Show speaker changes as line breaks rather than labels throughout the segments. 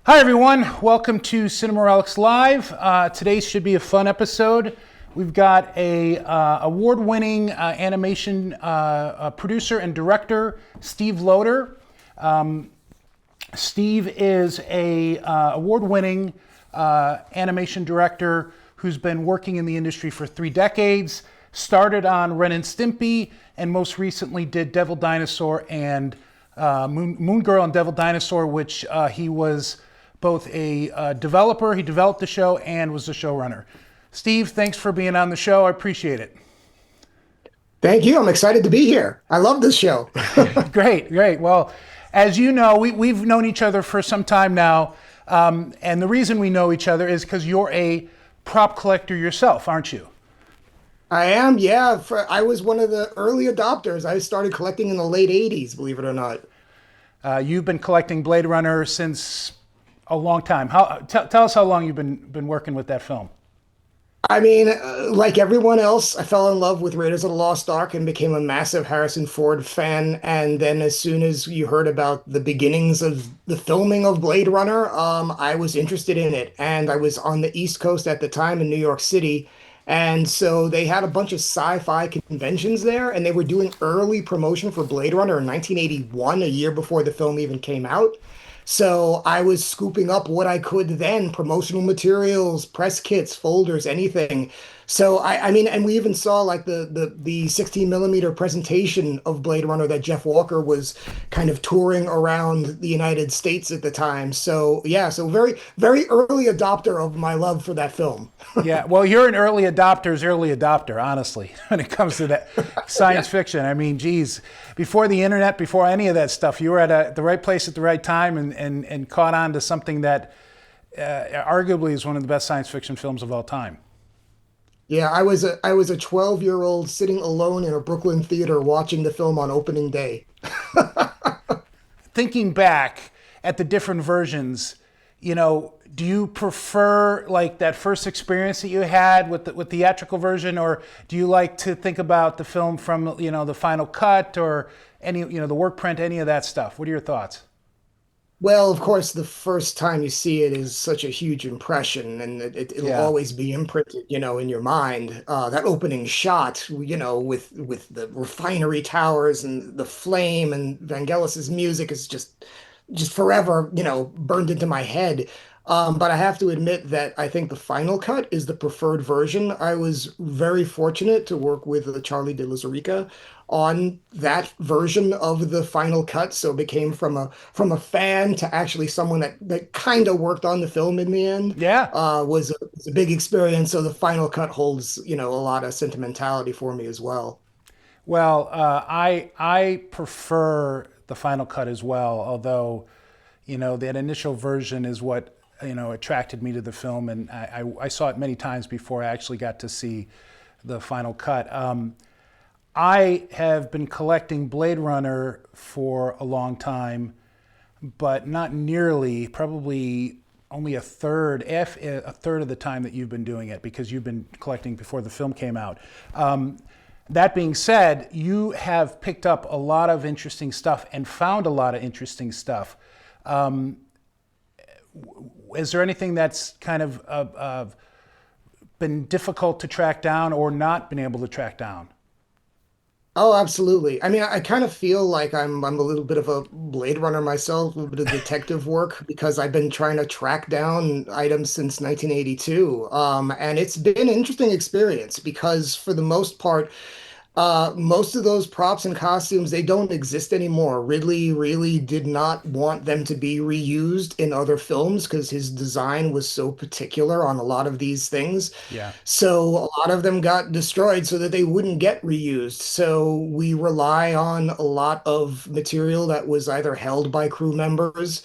Hi everyone, welcome to Cinema Relics Live. Today should be a fun episode. We've got a award-winning animation producer and director, Steve Loader. Steve is a award-winning animation director who's been working in the industry for 3 decades. Started on Ren and Stimpy, and most recently did Devil Dinosaur and Moon Girl and Devil Dinosaur, which he was both a developer, he developed the show, and was the showrunner. Steve, thanks for being on the show. I appreciate it.
Thank you. I'm excited to be here. I love this show.
Great. Well, as you know, we've known each other for some time now, and the reason we know each other is because you're a prop collector yourself, aren't you?
I am, yeah. I was one of the early adopters. I started collecting in the late 80s, believe it or not.
You've been collecting Blade Runner since a long time. Tell us how long you've been working with that film.
I mean, like everyone else, I fell in love with Raiders of the Lost Ark and became a massive Harrison Ford fan. And then as soon as you heard about the beginnings of the filming of Blade Runner, I was interested in it. And I was on the East Coast at the time in New York City. And so they had a bunch of sci-fi conventions there, and they were doing early promotion for Blade Runner in 1981, a year before the film even came out. So I was scooping up what I could then, promotional materials, press kits, folders, anything. So I mean, and we even saw like the 16 millimeter presentation of Blade Runner that Jeff Walker was kind of touring around the United States at the time. So yeah, so very early adopter of my love for that film.
Yeah, well, you're an early adopter, honestly, when it comes to that science fiction. I mean, geez, before the internet, before any of that stuff, you were at the right place at the right time and caught on to something that arguably is one of the best science fiction films of all time.
Yeah, I was a 12-year-old sitting alone in a Brooklyn theater watching the film on opening day.
Thinking back at the different versions, do you prefer like that first experience that you had with the theatrical version, or do you like to think about the film from the final cut or any the work print, any of that stuff? What are your thoughts?
Well, of course, the first time you see it is such a huge impression, and it'll
Yeah.
always be imprinted, in your mind. That opening shot, with the refinery towers and the flame and Vangelis's music is just forever, burned into my head. But I have to admit that I think the final cut is the preferred version. I was very fortunate to work with Charlie de Lauzirika on that version of the final cut, so it became from a fan to actually someone that kind of worked on the film in the end.
Yeah.
Was a big experience. So the final cut holds, a lot of sentimentality for me as well.
Well, I prefer the final cut as well, although that initial version is what attracted me to the film, and I saw it many times before I actually got to see the final cut. I have been collecting Blade Runner for a long time, but not nearly, probably only a third of the time that you've been doing it, because you've been collecting before the film came out. That being said, you have picked up a lot of interesting stuff and found a lot of interesting stuff. Is there anything that's kind of been difficult to track down or not been able to track down?
Oh, absolutely. I mean, I kind of feel like I'm a little bit of a Blade Runner myself, a little bit of detective work because I've been trying to track down items since 1982. And it's been an interesting experience because for the most part, most of those props and costumes, they don't exist anymore. Ridley really did not want them to be reused in other films because his design was so particular on a lot of these things.
Yeah.
So a lot of them got destroyed so that they wouldn't get reused. So we rely on a lot of material that was either held by crew members.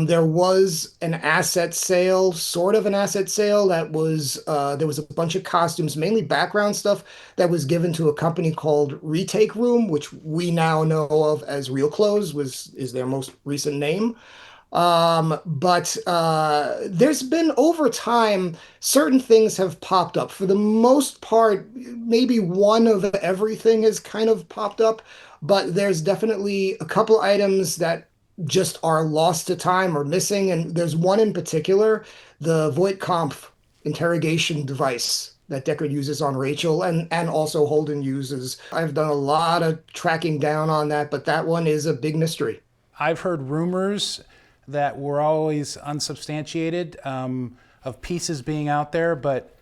There was an asset sale, sort of an asset sale that was there was a bunch of costumes, mainly background stuff that was given to a company called Retake Room, which we now know of as Real Clothes, was is their most recent name. But there's been over time, certain things have popped up. For the most part, maybe one of everything has kind of popped up, but there's definitely a couple items that just are lost to time or missing. And there's one in particular, the Voight-Kampff interrogation device that Deckard uses on Rachel and also Holden uses. I've done a lot of tracking down on that, but that one is a big mystery.
I've heard rumors that were always unsubstantiated of pieces being out there, but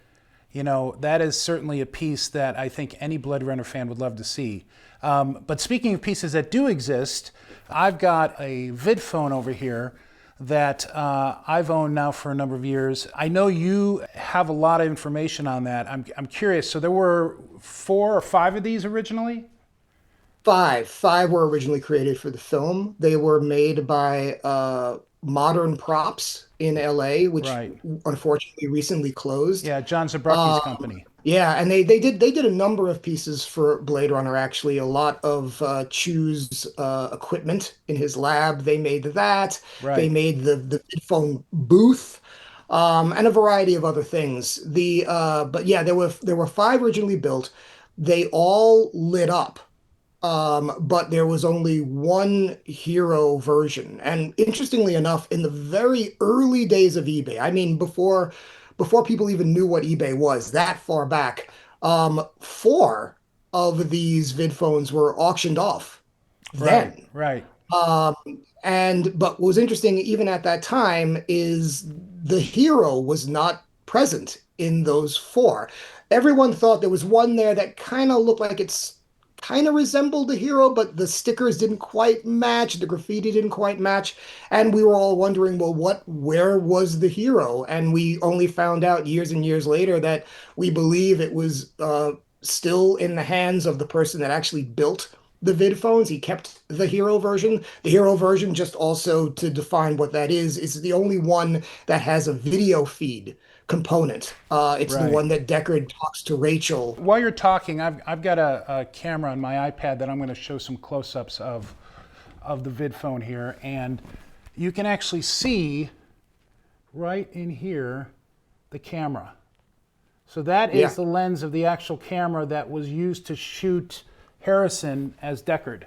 that is certainly a piece that I think any Blade Runner fan would love to see. But speaking of pieces that do exist, I've got a vid-phone over here that I've owned now for a number of years. I know you have a lot of information on that. I'm curious. So there were 4 or 5 of these originally?
Five were originally created for the film. They were made by Modern Props in LA, which
Right.
unfortunately recently closed.
Yeah, John Zabrucki's company.
Yeah, and they did a number of pieces for Blade Runner actually. A lot of Chew's equipment in his lab. They made that. They
Right.
made the phone booth, and a variety of other things. But yeah, there were 5 originally built. They all lit up, but there was only one hero version. And interestingly enough, in the very early days of eBay, I mean, before people even knew what eBay was, that far back, 4 of these vid phones were auctioned off
Right.
then.
Right.
Um, but what was interesting, even at that time, is the hero was not present in those 4. Everyone thought there was one there that kind of looked like it's kind of resembled the hero, but the stickers didn't quite match, the graffiti didn't quite match, and we were all wondering, well, where was the hero? And we only found out years and years later that we believe it was still in the hands of the person that actually built the vid phones. He kept the hero version. The hero version, just also to define what that is the only one that has a video feed component. It's the
Right.
one that Deckard talks to Rachel.
While you're talking, I've got a camera on my iPad that I'm going to show some close-ups of the vid phone here, and you can actually see right in here the camera. So that
Yeah.
is the lens of the actual camera that was used to shoot Harrison as Deckard.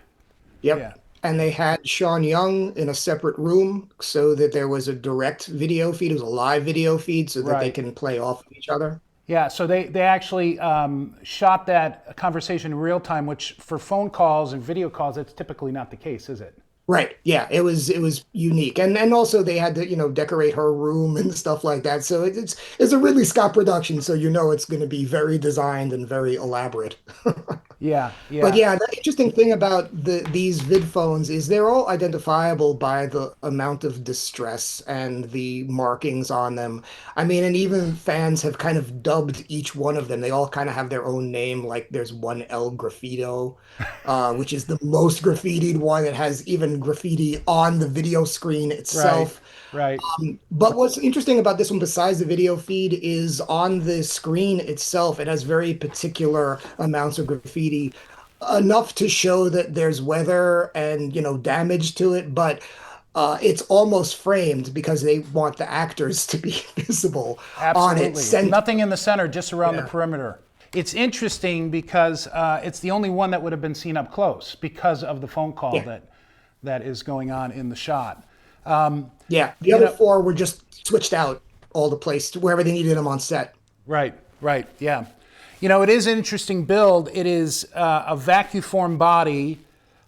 Yep.
Yeah.
And they had Sean Young in a separate room so that there was a direct video feed. It was a live video feed so that they
Right.
can play off of each other.
Yeah, so they actually shot that conversation in real time, which for phone calls and video calls, that's typically not the case, is it?
Right. Yeah, it was unique. And also they had to, decorate her room and stuff like that. So it's a Ridley Scott production, so it's going to be very designed and very elaborate.
Yeah,
But
yeah,
yeah, the interesting thing about these vid phones is they're all identifiable by the amount of distress and the markings on them. I mean, and even fans have kind of dubbed each one of them. They all kind of have their own name. Like there's one El Graffito, which is the most graffitied one. It has even graffiti on the video screen
right,
itself.
right,
But what's interesting about this one, besides the video feed, is on the screen itself, it has very particular amounts of graffiti, enough to show that there's weather and, damage to it, but it's almost framed because they want the actors to be visible on it.
absolutely. Nothing in the center, just around the
Yeah.
perimeter. It's interesting because it's the only one that would have been seen up close because of the phone call
Yeah.
that is going on in the shot.
Yeah. The
You
other
know,
4 were just switched out all the place to wherever they needed them on set.
right, right, yeah. It is an interesting build. It is a vacuum body,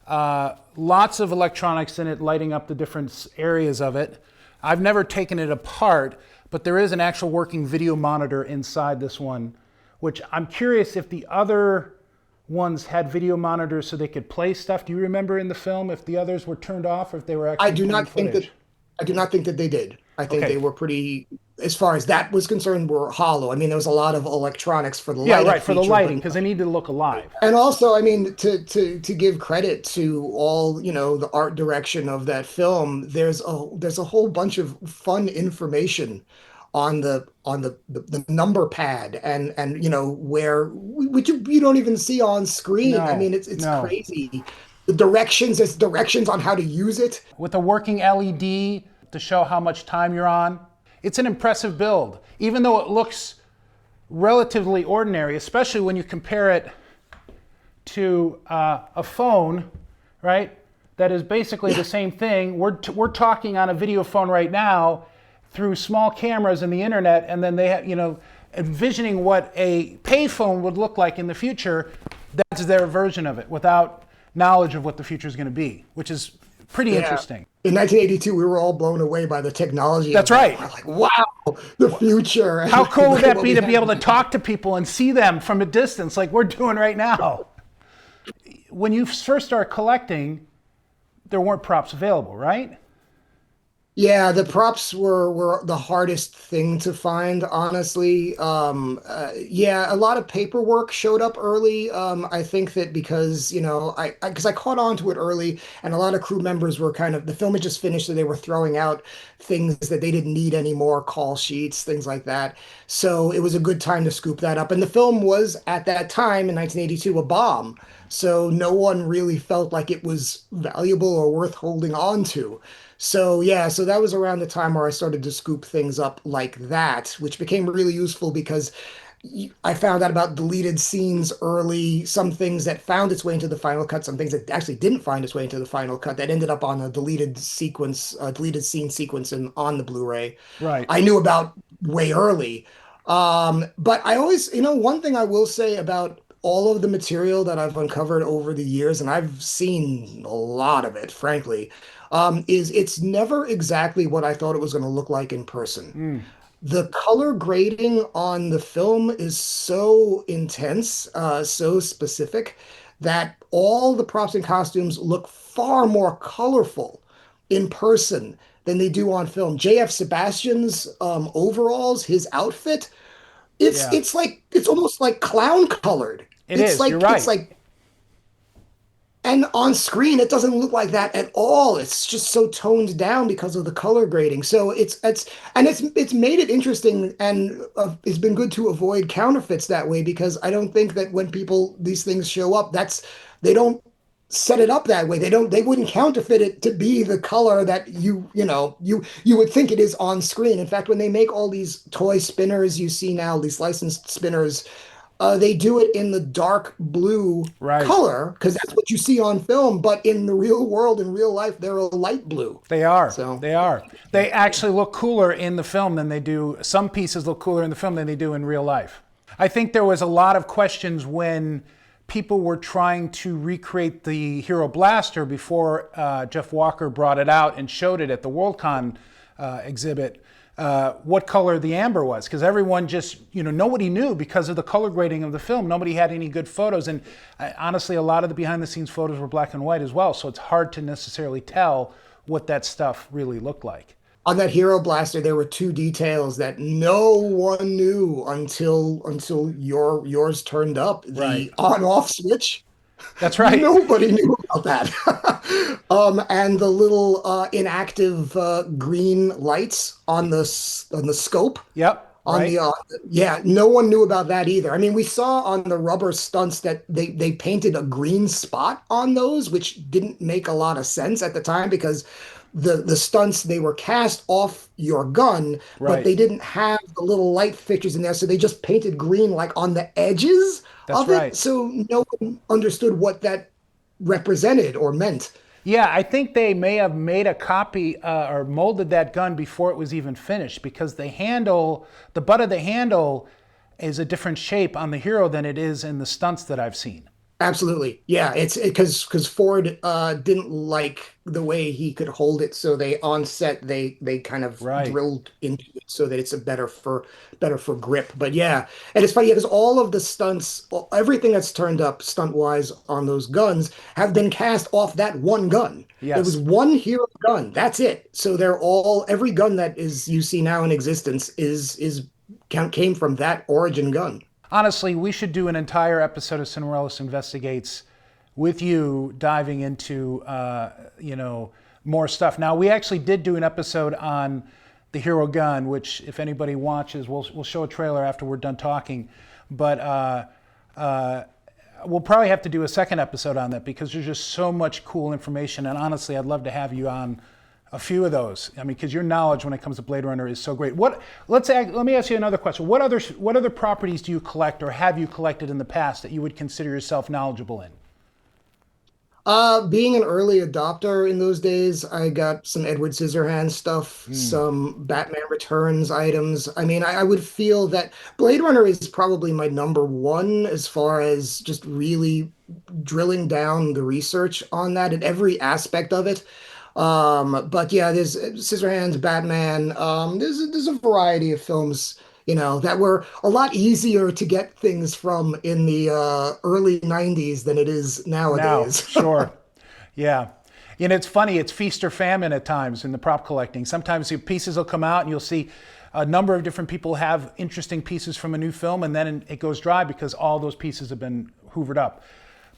lots of electronics in it, lighting up the different areas of it. I've never taken it apart, but there is an actual working video monitor inside this one, which I'm curious if the other ones had video monitors so they could play stuff. Do you remember in the film if the others were turned off or if they were
I
actually
do
playing
not think that
footage?
I do not think that they did. I think they
Okay.
were pretty, as far as that was concerned, were hollow. I mean, there was a lot of electronics for the
Yeah,
light up
right, for the
feature, but
lighting, because they need to look alive.
and also, I mean, to give credit to all, the art direction of that film, there's a whole bunch of fun information on the number pad and where which you don't even see on screen. I
No,
mean, it's
no.
crazy. There's directions on how to use it.
With a working LED to show how much time you're on. It's an impressive build, even though it looks relatively ordinary, especially when you compare it to a phone, right? that is basically the same thing. We're talking on a video phone right now through small cameras and the internet, and then they have, envisioning what a payphone would look like in the future. That's their version of it without knowledge of what the future is going to be, which is pretty interesting.
In 1982, we were all blown away by the technology.
That's right.
We're like, wow, the future.
How cool would that be to be able to talk to people and see them from a distance like we're doing right now? When you first start collecting, there weren't props available, right?
Yeah, the props were the hardest thing to find, honestly. Yeah, a lot of paperwork showed up early. I think that because, because I caught on to it early, and a lot of crew members were the film had just finished, so they were throwing out things that they didn't need anymore, call sheets, things like that. So it was a good time to scoop that up. And the film was, at that time in 1982, a bomb. So no one really felt like it was valuable or worth holding on to. So yeah, so that was around the time where I started to scoop things up like that, which became really useful because I found out about deleted scenes early, some things that found its way into the final cut, some things that actually didn't find its way into the final cut that ended up on a deleted sequence, a deleted scene sequence on the Blu-ray.
Right.
I knew about way early. But I always, one thing I will say about all of the material that I've uncovered over the years, and I've seen a lot of it, frankly, is it's never exactly what I thought it was going to look like in person. The color grading on the film is so intense, so specific, that all the props and costumes look far more colorful in person than they do on film. J.F. Sebastian's overalls, his outfit, it's almost like clown colored.
You're right.
It's like, and on screen it doesn't look like that at all. It's just so toned down because of the color grading. So it's made it interesting, and it's been good to avoid counterfeits that way, because I don't think that when these things show up, they don't set it up that way. They wouldn't counterfeit it to be the color that you would think it is on screen. In fact, when they make all these toy spinners you see now, these licensed spinners, they do it in the dark blue color because that's what you see on film. But in the real world, in real life, they're a light blue.
They are. They are. They actually look cooler in the film than they do. Some pieces look cooler in the film than they do in real life. I think there was a lot of questions when people were trying to recreate the Hero Blaster before Jeff Walker brought it out and showed it at the Worldcon exhibit. What color the amber was, because everyone just, nobody knew because of the color grading of the film. Nobody had any good photos, and honestly, a lot of the behind the scenes photos were black and white as well, so it's hard to necessarily tell what that stuff really looked like.
On that Hero Blaster, there were two details that no one knew until yours turned up. The on-off switch.
That's right.
Nobody knew about that. And the little inactive green lights on the scope.
Yep.
No one knew about that either. I mean, we saw on the rubber stunts that they painted a green spot on those, which didn't make a lot of sense at the time because the stunts, they were cast off your gun, but they didn't have the little light fixtures in there, so they just painted green like on the edges of it. So no one understood what that represented or meant.
Yeah, I think they may have made a copy or molded that gun before it was even finished, because the butt of the handle is a different shape on the Hero than it is in the stunts that I've seen.
Absolutely. Yeah, it's because Ford didn't like the way he could hold it, so on set they kind of drilled into it so that it's better for grip. But yeah, and it's funny because all of the stunts, everything that's turned up stunt wise on those guns have been cast off that one gun.
Yes.
There was one Hero gun. That's it. So every gun that you see now in existence came from that origin gun.
Honestly, we should do an entire episode of Cinema Relics Investigates with you diving into, more stuff. Now, we actually did do an episode on the Hero gun, which if anybody watches, we'll show a trailer after we're done talking. But we'll probably have to do a second episode on that because there's just so much cool information. And honestly, I'd love to have you on a few of those. I mean, because your knowledge when it comes to Blade Runner is so great. Let me ask you another question. What other properties do you collect or have you collected in the past that you would consider yourself knowledgeable in?
Being an early adopter in those days, I got some Edward Scissorhands stuff,
Mm.
some Batman Returns items. I mean, I would feel that Blade Runner is probably my number one as far as just really drilling down the research on that and every aspect of it. But yeah, there's Scissorhands, Batman. There's a variety of films, that were a lot easier to get things from in the early 90s than it is
Now,
nowadays.
sure. Yeah. And it's funny, it's feast or famine at times in the prop collecting. Sometimes the pieces will come out and you'll see a number of different people have interesting pieces from a new film, and then it goes dry because all those pieces have been hoovered up.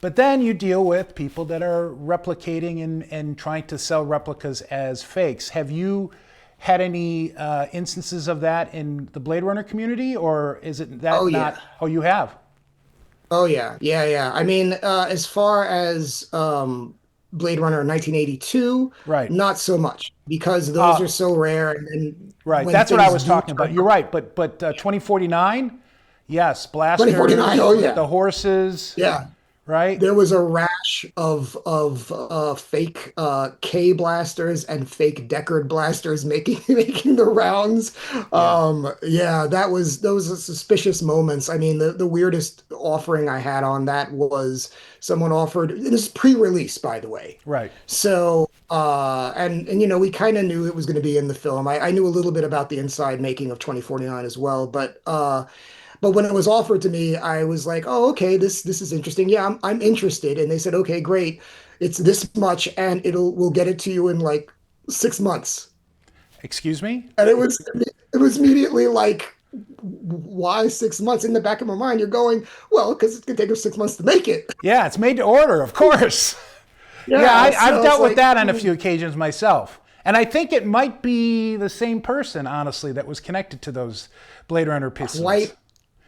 But then you deal with people that are replicating and trying to sell replicas as fakes. Have you had any instances of that in the Blade Runner community, or is it that
Oh
not?
yeah.
Oh, you have?
Oh yeah. Yeah, yeah. I mean, as far as Blade Runner 1982,
Right.
not so much because those are
Uh,
so rare. And then
Right,
when
that's what I
things
was
do
talking about.
turn
You're
up,
right, but 2049, yes,
2049,
blasters,
oh yeah.
the horses,
Yeah.
right?
There was a rash of fake K blasters and fake Deckard blasters making making the rounds.
Yeah.
Yeah, that was those are suspicious moments. I mean, the weirdest offering I had on that was someone offered, this is pre-release, by the way.
Right.
So and we kind of knew it was going to be in the film. I knew a little bit about the inside making of 2049 as well, but when it was offered to me, I was like, "Oh, okay, this is interesting. Yeah, I'm interested." And they said, "Okay, great. It's this much, and we'll get it to you in like 6 months."
Excuse me?
And it was immediately like, "Why 6 months?" In the back of my mind, you're going, "Well, because it's gonna take us 6 months to make it."
Yeah, it's made to order, of course. Yeah,
Yeah,
I've
so it's
dealt with
like
that on a few occasions myself. And I think it might be the same person, honestly, that was connected to those Blade Runner pieces.
quite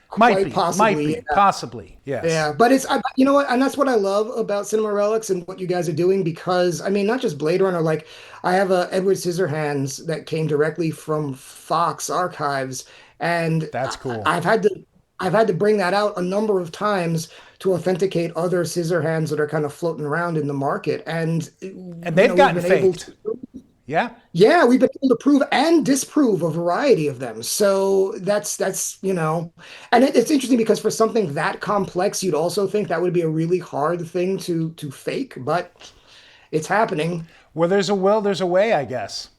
quite
Might
possibly.
be, possibly, yes.
Yeah, but you know what, and that's what I love about Cinema Relics and what you guys are doing because I mean, not just Blade Runner. Like, I have a Edward Scissorhands that came directly from Fox Archives, and
That's cool.
I've had to bring that out a number of times to authenticate other Scissorhands that are kind of floating around in the market, and
And they've
we've
gotten
been able
faked.
to.
Yeah.
Yeah, we've been able to prove and disprove a variety of them. So and it's interesting because for something that complex, you'd also think that would be a really hard thing to fake, but it's happening.
Where there's a will, there's a way, I guess.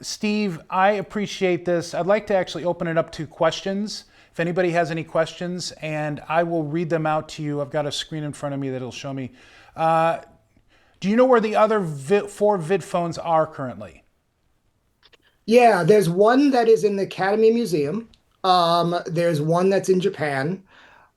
Steve, I appreciate this. I'd like to actually open it up to questions. If anybody has any questions, and I will read them out to you. I've got a screen in front of me that'll show me. Do you know where the other four vid phones are currently?
Yeah, there's one that is in the Academy Museum. There's one that's in Japan.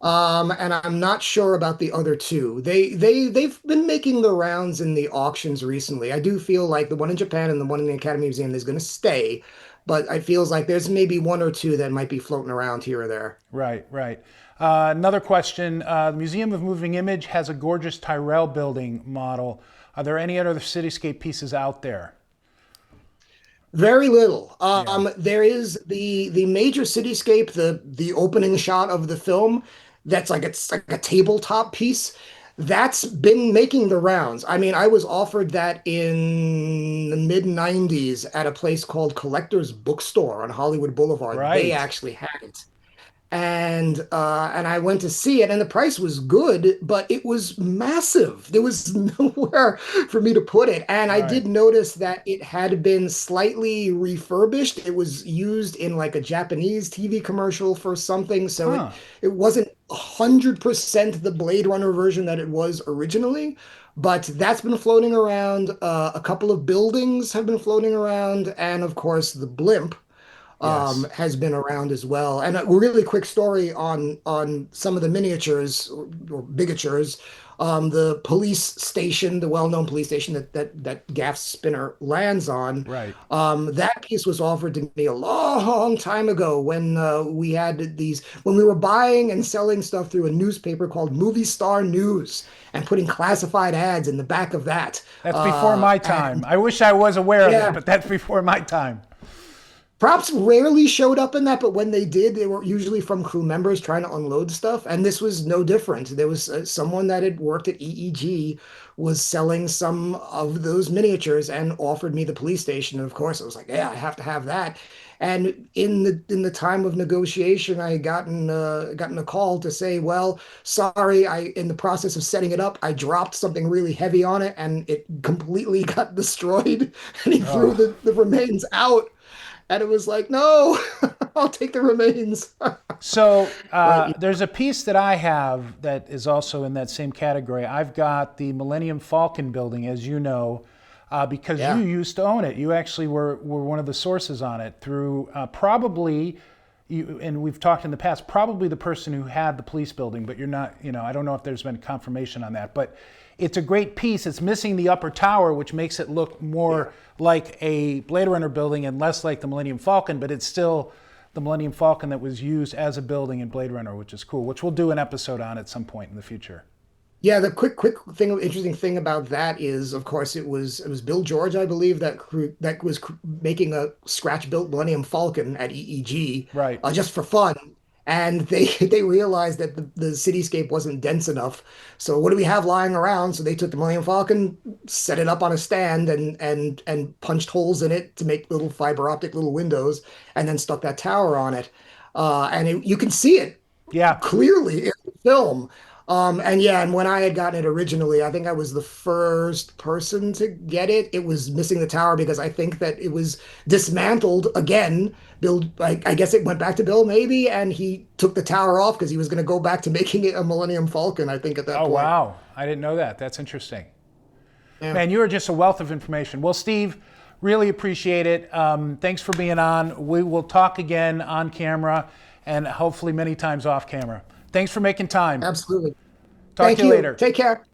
And I'm not sure about the other two. They've been making the rounds in the auctions recently. I do feel like the one in Japan and the one in the Academy Museum is going to stay, but it feels like there's maybe one or two that might be floating around here or there.
Right, right. Another question. The Museum of Moving Image has a gorgeous Tyrell building model. Are there any other cityscape pieces out there?
Very little.
Yeah.
There is the major cityscape, the opening shot of the film. That's like it's like a tabletop piece. That's been making the rounds. I mean, I was offered that in the mid 90s at a place called Collector's Bookstore on Hollywood Boulevard. They
Right.
actually had it. And I went to see it, and the price was good, but it was massive. There was nowhere for me to put it. And I
Right.
did notice that it had been slightly refurbished. It was used in like a Japanese TV commercial for something, so it
Huh.
it wasn't 100% the Blade Runner version that it was originally. But that's been floating around. A couple of buildings have been floating around, and of course the blimp
Yes.
has been around as well. And a really quick story on some of the miniatures or bigatures. The police station, the well-known police station that Gaff Spinner lands on,
Right.
that piece was offered to me a long time ago when when we were buying and selling stuff through a newspaper called Movie Star News and putting classified ads in the back of that.
That's before my time.
And
I wish I was aware of it,
yeah,
but that's before my time.
Props rarely showed up in that, but when they did, they were usually from crew members trying to unload stuff. And this was no different. There was someone that had worked at EEG was selling some of those miniatures and offered me the police station. And of course, I was like, yeah, I have to have that. And in the time of negotiation, I had gotten a call to say, well, sorry, I in the process of setting it up, I dropped something really heavy on it and it completely got destroyed. And he threw
Oh.
the remains out. And it was like, no, I'll take the remains.
So
But yeah,
there's a piece that I have that is also in that same category. I've got the Millennium Falcon building, as you know, because you
yeah,
used to own it. You actually were one of the sources on it through probably, you, and we've talked in the past, probably the person who had the police building, but you're not, I don't know if there's been confirmation on that. But it's a great piece. It's missing the upper tower, which makes it look
yeah.
more like a Blade Runner building and less like the Millennium Falcon, but it's still the Millennium Falcon that was used as a building in Blade Runner, which is cool, which we'll do an episode on at some point in the future.
Yeah, the quick thing, interesting thing about that is, of course, it was Bill George, I believe, that was making a scratch-built Millennium Falcon at EEG,
Right.
just for fun, and they they realized that the cityscape wasn't dense enough. So what do we have lying around? So they took the Millennium Falcon, set it up on a stand, and punched holes in it to make little fiber optic little windows, and then stuck that tower on it. You can see it
Yeah.
clearly in the film. And yeah, and when I had gotten it originally, I think I was the first person to get it. It was missing the tower because I think that it was dismantled again. Bill, I guess it went back to Bill maybe, and he took the tower off because he was going to go back to making it a Millennium Falcon, I think, at that
Oh,
point.
wow. I didn't know that. That's interesting.
Yeah,
Man, you are just a wealth of information. Well, Steve, really appreciate it. Thanks for being on. We will talk again on camera and hopefully many times off camera. Thanks for making time.
absolutely.
Talk
Thank
to you
you.
later.
Take care.